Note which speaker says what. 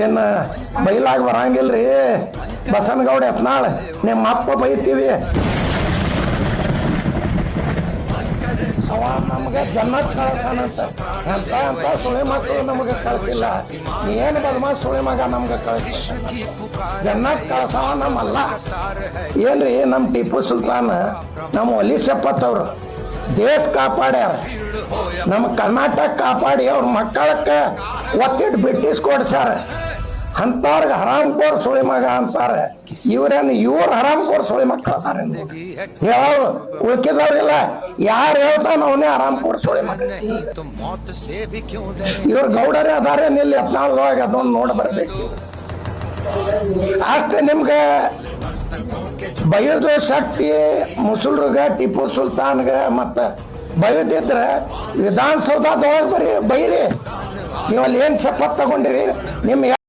Speaker 1: ಏನ್ ಬೈಲಾಗ ಬರಂಗಿಲ್ರಿ ಬಸನಗೌಡ ಯತ್ನಾಳ್ ನಿಮ್ಮ ಅಪ್ಪ ಬೈತೀವಿ ಅವ ನಮ್ಗೆ ಜನ್ನತ್ ಕಳ್ಸಾನಂತ ಅಂತ ಸುಳಿ ಮಕ್ಕಳು ನಮ್ಗೆ ಕಳ್ಸಿಲ್ಲ ಏನು ಬದಮಾಸ್ ಸುಳಿ ಮಗ ನಮ್ಗೆ ಕಳ್ಸ ಜನ್ನತ್ ಕಳ್ಸವ ನಮ್ಮಲ್ಲ ಏನ್ರಿ ನಮ್ ಟಿಪ್ಪು ಸುಲ್ತಾನ್ ನಮ್ಮ ಒಲಿ ಸೆಪ್ಪತ್ತವ್ರು ದೇಶ ಕಾಪಾಡ್ಯಾರ ನಮ್ಮ ಕರ್ನಾಟಕ ಕಾಪಾಡಿ ಅವ್ರ ಮಕ್ಕಳಕ್ಕೆ ಒತ್ತಿಟ್ಟು ಬ್ರಿಟಿಷ್ ಕೊಡ್ಸ್ಯಾರ ಅಂತವ್ರಿಗೆ ಹರಾಮ್ಕೋರ್ ಸುಳಿ ಮಗ ಅಂತಾರೆ ಇವ್ರ ಹರಾಮ್ಕೋರ್ ಸುಳಿ ಮಕ್ಕಳು ಅದಾರ ಯಾವ ಉಳ್ಕಿದವ್ರಿಲ್ಲ ಯಾರು ಹೇಳ್ತಾನ ಅವನೇ ಹರಾಮ್ಕೋರ್ ಸುಳಿ ಮಗ ಇವ್ರ ಗೌಡರೇ ಅದಾರೇನಿಲ್ಲ ಯತ್ನಾಳದೊಳಗೆ ಅದೊಂದು ನೋಡ್ ಬರ್ಬೇಕು ಅಷ್ಟೇ ನಿಮ್ಗೆ ಬೈಯೋದು ಶಕ್ತಿ ಮುಸುಲ್ರಿಗ ಟಿಪ್ಪು ಸುಲ್ತಾನ್ಗ ಮತ್ತ ಬೈಯೋದಿದ್ರ ವಿಧಾನಸೌಧದೊಳಗೆ ಬರೀ ಬೈರಿ ನೀವಲ್ಲಿ ಏನ್ ಶಪಥ ತಗೊಂಡಿರಿ ನಿಮ್ಮ